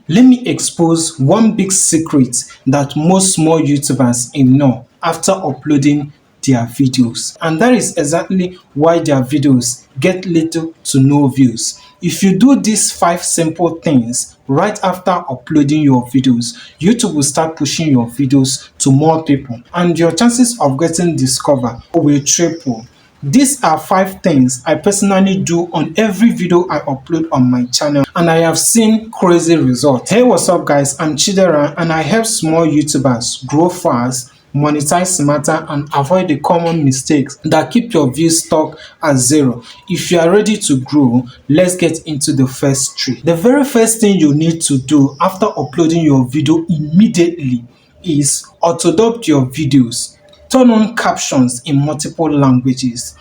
Let me expose one big secret that most small YouTubers ignore after uploading their videos, and that is exactly why their videos get little to no views. If you do these 5 simple things right after uploading your videos, YouTube will start pushing your videos to more people and your chances of getting discovered will triple. These are 5 things I personally do on every video I upload on my channel, and I have seen crazy results. Hey, what's up guys, I'm Chidera and I help small YouTubers grow fast, monetize smarter and avoid the common mistakes that keep your views stuck at zero. If you are ready to grow, let's get into the first 3. The very first thing you need to do after uploading your video immediately is AutoDubb your videos. Turn on captions in multiple languages.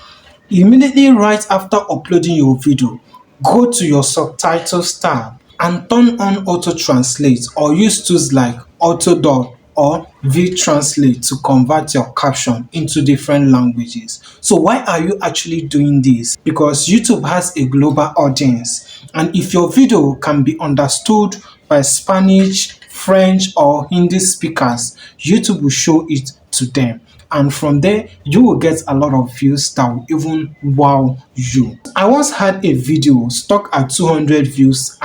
Immediately right after uploading your video, go to your subtitles tab and turn on auto translate or use tools like AutoDubb or VTranslate to convert your caption into different languages. So why are you actually doing this? Because YouTube has a global audience, and if your video can be understood by Spanish, French or Hindi speakers, YouTube will show it to them, and from there you will get a lot of views that will even wow you. I once had a video stuck at 200 views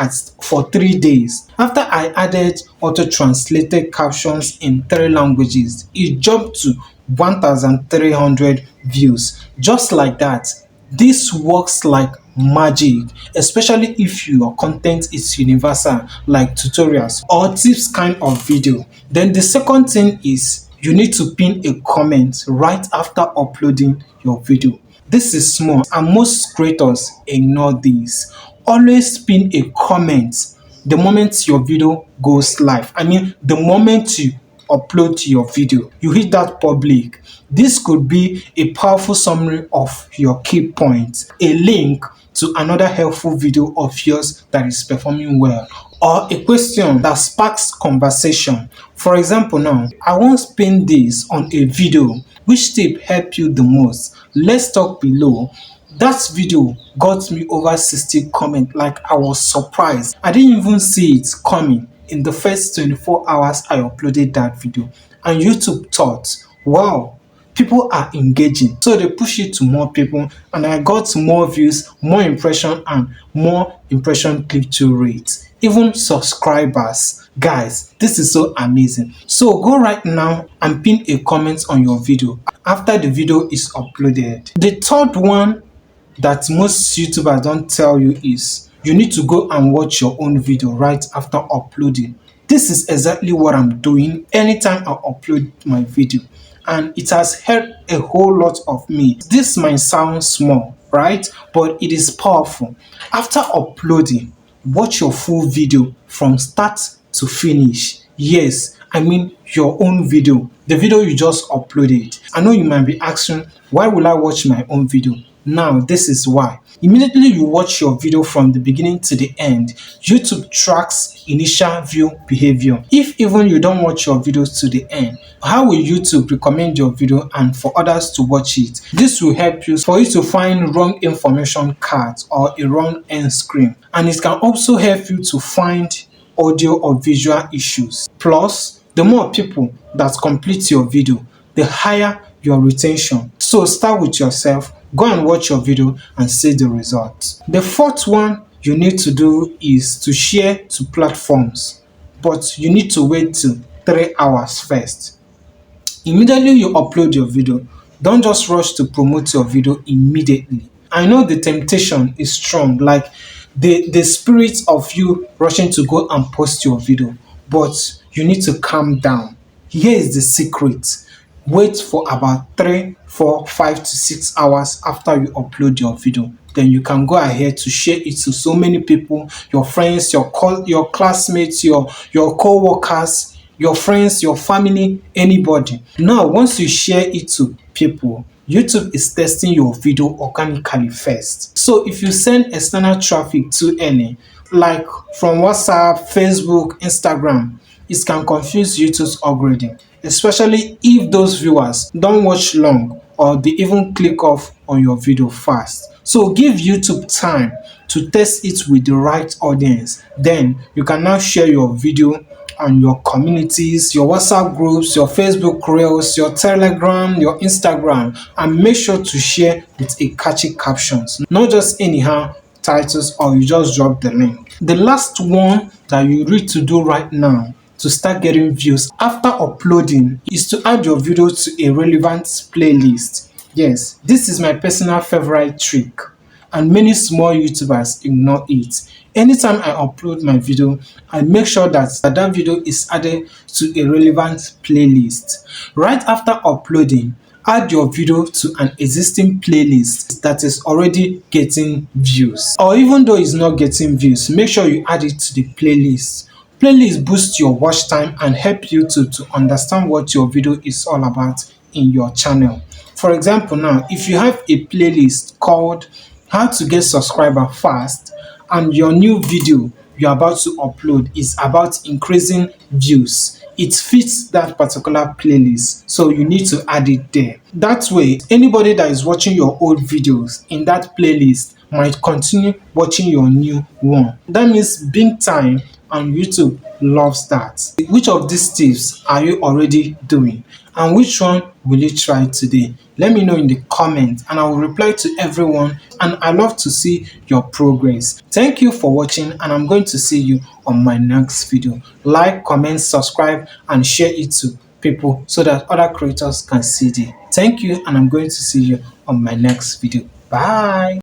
for 3 days. After I added auto-translated captions in 3 languages, it jumped to 1,300 views. Just like that. This works like magic, especially if your content is universal like tutorials or tips kind of video. Then the second thing is you need to pin a comment right after uploading your video. This is small and most creators ignore this. Always pin a comment the moment your video goes live. The moment you upload your video, you hit that public. This could be a powerful summary of your key points, a link to another helpful video of yours that is performing well, or a question that sparks conversation. For example, now I once pinned this on a video. Which tip helped you the most? Let's talk below. That video got me over 60 comments. Like, I was surprised. I didn't even see it coming in the first 24 hours I uploaded that video, and YouTube thought, wow, people are engaging, so they push it to more people, and I got more views, more impression and more impression click-through rate, even subscribers. Guys, this is so amazing. So go right now and pin a comment on your video after the video is uploaded. The third one that most YouTubers don't tell you is you need to go and watch your own video right after uploading. This is exactly what I'm doing anytime I upload my video, and it has helped a whole lot of me. This might sound small, right? But it is powerful. After uploading, watch your full video from start to finish. Yes, your own video, the video you just uploaded. I know you might be asking, why will I watch my own video? Now, this is why. Immediately you watch your video from the beginning to the end, YouTube tracks initial view behavior. If even you don't watch your videos to the end, how will YouTube recommend your video and for others to watch it? This will help you for you to find wrong information cards or a wrong end screen, and it can also help you to find audio or visual issues. Plus, the more people that complete your video, the higher your retention. So start with yourself, go and watch your video and see the results. The fourth one you need to do is to share to platforms, but you need to wait till 3 hours first. Immediately you upload your video, don't just rush to promote your video immediately. I know the temptation is strong, like the spirit of you rushing to go and post your video, but you need to calm down. Here is the secret. Wait for about 3, 4, 5 to 6 hours after you upload your video. Then you can go ahead to share it to so many people, your friends, your classmates, your co-workers, your friends, your family, anybody. Now, once you share it to people, YouTube is testing your video organically first. So if you send external traffic too early, like from WhatsApp, Facebook, Instagram, it can confuse YouTube's algorithm, especially if those viewers don't watch long or they even click off on your video fast. So give YouTube time to test it with the right audience. Then you can now share your video on your communities, your WhatsApp groups, your Facebook Reels, your Telegram, your Instagram, and make sure to share with a catchy captions, not just anyhow titles or you just drop the link. The last one that you need to do right now to start getting views after uploading is to add your video to a relevant playlist. Yes, this is my personal favorite trick and many small YouTubers ignore it. Anytime I upload my video, I make sure that video is added to a relevant playlist. Right after uploading, add your video to an existing playlist that is already getting views. Or even though it's not getting views, make sure you add it to the playlist. Playlist boost your watch time and help YouTube to understand what your video is all about in your channel. For example now, if you have a playlist called how to get subscriber fast and your new video you're about to upload is about increasing views, it fits that particular playlist, so you need to add it there. That way, anybody that is watching your old videos in that playlist might continue watching your new one. That means big time, and YouTube loves that. Which of these tips are you already doing? And which one will you try today? Let me know in the comments and I will reply to everyone, and I love to see your progress. Thank you for watching and I'm going to see you on my next video. Like, comment, subscribe and share it to people so that other creators can see it. Thank you and I'm going to see you on my next video. Bye.